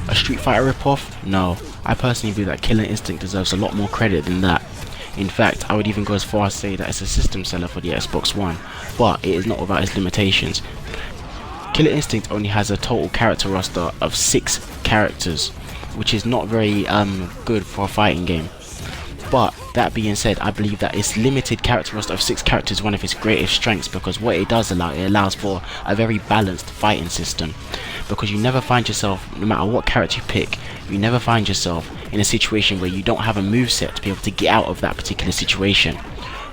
A Street Fighter ripoff? No, I personally believe that Killer Instinct deserves a lot more credit than that. In fact, I would even go as far as to say that it's a system seller for the Xbox One, but it is not without its limitations. Killer Instinct only has a total character roster of 6 characters, which is not very good for a fighting game. But that being said, I believe that its limited character roster of 6 characters is one of its greatest strengths, because what it does allow, it allows for a very balanced fighting system. Because you never find yourself, no matter what character you pick, you never find yourself in a situation where you don't have a moveset to be able to get out of that particular situation.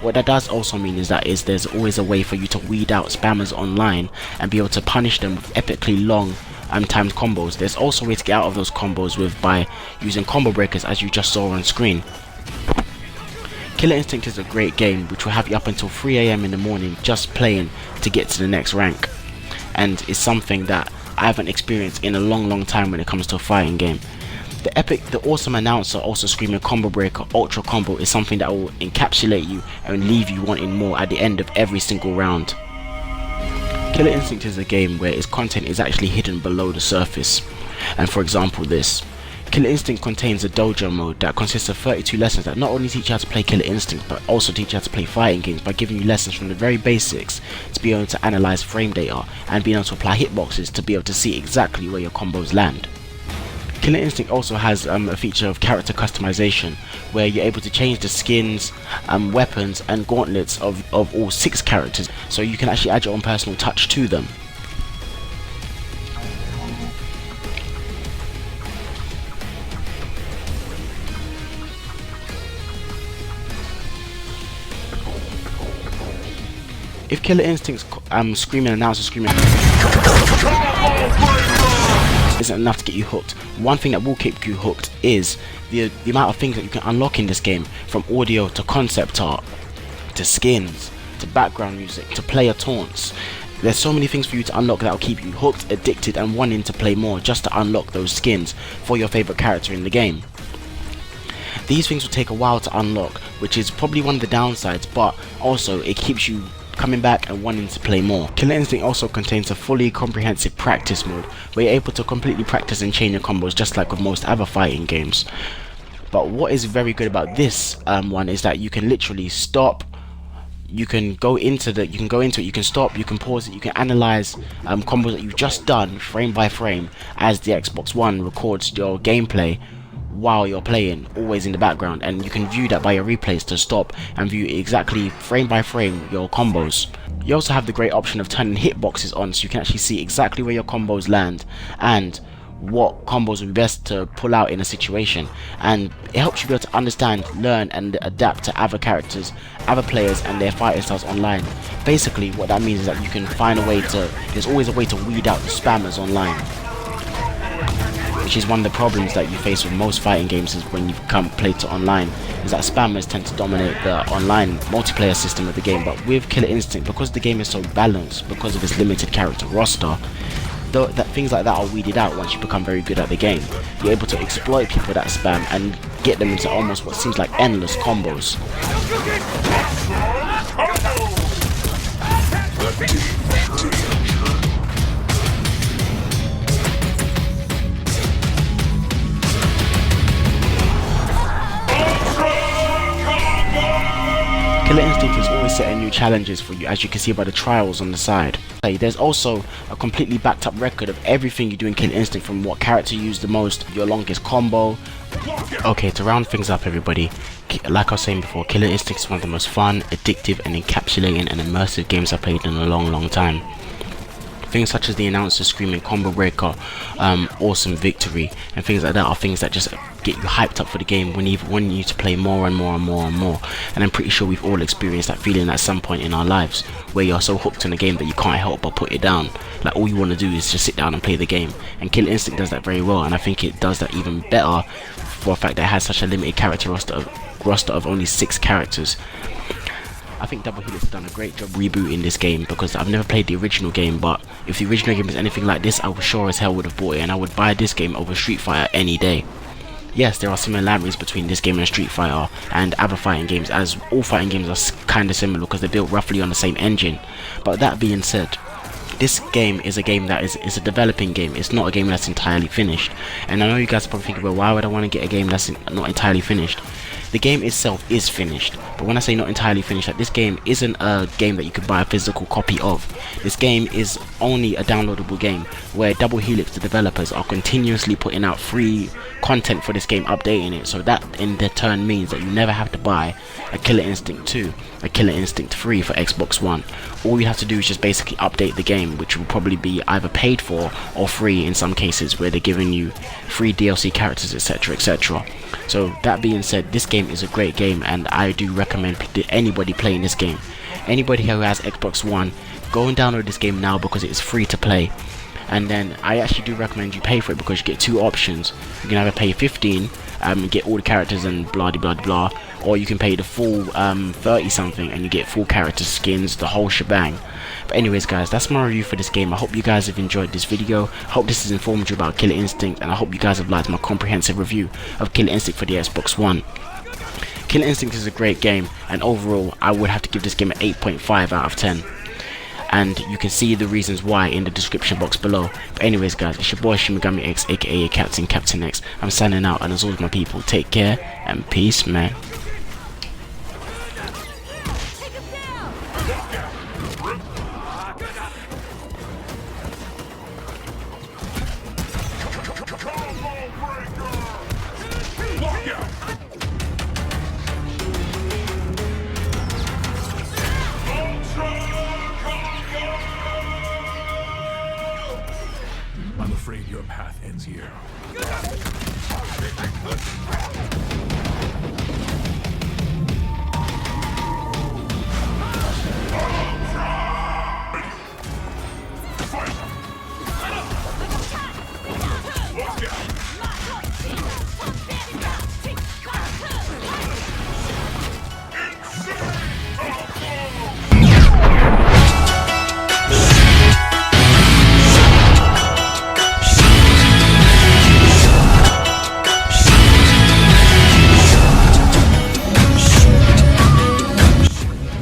What that does also mean is that there's always a way for you to weed out spammers online and be able to punish them with epically long timed combos. There's also a way to get out of those combos by using combo breakers, as you just saw on screen. Killer Instinct is a great game which will have you up until 3 AM in the morning just playing to get to the next rank, and it's something that I haven't experienced in a long time when it comes to a fighting game. The awesome announcer also screaming combo breaker ultra combo is something that will encapsulate you and leave you wanting more at the end of every single round. Killer Instinct is a game where its content is actually hidden below the surface, and for example this. Killer Instinct contains a dojo mode that consists of 32 lessons that not only teach you how to play Killer Instinct, but also teach you how to play fighting games by giving you lessons from the very basics to be able to analyze frame data and being able to apply hitboxes to be able to see exactly where your combos land. Killer Instinct also has a feature of character customization, where you're able to change the skins, weapons and gauntlets of all 6 characters, so you can actually add your own personal touch to them. If Killer Instinct's screaming announcer screaming isn't enough to get you hooked, one thing that will keep you hooked is the amount of things that you can unlock in this game, from audio to concept art to skins to background music to player taunts. There's so many things for you to unlock that will keep you hooked, addicted and wanting to play more just to unlock those skins for your favorite character in the game. These things will take a while to unlock, which is probably one of the downsides, but also it keeps you coming back and wanting to play more. Killer Instinct also contains a fully comprehensive practice mode where you're able to completely practice and chain your combos just like with most other fighting games. But what is very good about this one is that you can literally stop, you can go into it, you can stop, you can pause it, you can analyze combos that you've just done frame by frame as the Xbox One records your gameplay while you're playing, always in the background, and you can view that by your replays to stop and view exactly frame by frame your combos. You also have the great option of turning hitboxes on, so you can actually see exactly where your combos land and what combos would be best to pull out in a situation, and it helps you be able to understand, learn and adapt to other characters, other players and their fighting styles online. Basically what that means is that you can find a way to, there's always a way to weed out the spammers online, which is one of the problems that you face with most fighting games is when you come play to online, is that spammers tend to dominate the online multiplayer system of the game. But with Killer Instinct, because the game is so balanced, because of its limited character roster, that things like that are weeded out once you become very good at the game. You're able to exploit people that spam and get them into almost what seems like endless combos. Killer Instinct is always setting new challenges for you, as you can see by the trials on the side. There's also a completely backed up record of everything you do in Killer Instinct, from what character you use the most, your longest combo. Okay, to round things up everybody, like I was saying before, Killer Instinct is one of the most fun, addictive and encapsulating and immersive games I've played in a long time. Things such as the announcer screaming combo breaker, awesome victory and things like that are things that just get you hyped up for the game, wanting you to play more and more. And I'm pretty sure we've all experienced that feeling at some point in our lives, where you're so hooked on a game that you can't help but put it down. Like all you want to do is just sit down and play the game, and Killer Instinct does that very well, and I think it does that even better for the fact that it has such a limited character roster of only 6 characters. I think Double Helix has done a great job rebooting this game, because I've never played the original game, but if the original game is anything like this, I sure as hell would have bought it, and I would buy this game over Street Fighter any day. Yes, there are similarities between this game and Street Fighter and other fighting games, as all fighting games are kind of similar because they're built roughly on the same engine. But that being said, this game is a game that is a developing game. It's not a game that's entirely finished. And I know you guys are probably thinking, well, why would I want to get a game that's not entirely finished? The game itself is finished, but when I say not entirely finished, like, this game isn't a game that you could buy a physical copy of. This game is only a downloadable game, where Double Helix, the developers, are continuously putting out free content for this game, updating it. So that in turn means that you never have to buy a Killer Instinct 2, a Killer Instinct 3 for Xbox One. All you have to do is just basically update the game, which will probably be either paid for or free in some cases, where they're giving you free DLC characters, etc, etc. So that being said, this game is a great game, and I do recommend anybody playing this game. Anybody who has Xbox One, go and download this game now because it is free to play. And then I actually do recommend you pay for it, because you get two options. You can either pay 15 and get all the characters and blah blah blah, or you can pay the full 30 something and you get full character skins, the whole shebang. But anyways guys, that's my review for this game. I hope you guys have enjoyed this video. I hope this has informed you about Killer Instinct, and I hope you guys have liked my comprehensive review of Killer Instinct for the Xbox One. Killer Instinct is a great game, and overall I would have to give this game an 8.5 out of 10. And you can see the reasons why in the description box below. But anyways guys, it's your boy Shin Megami X, aka Captain X. I'm signing out, and as always my people, take care and peace, man.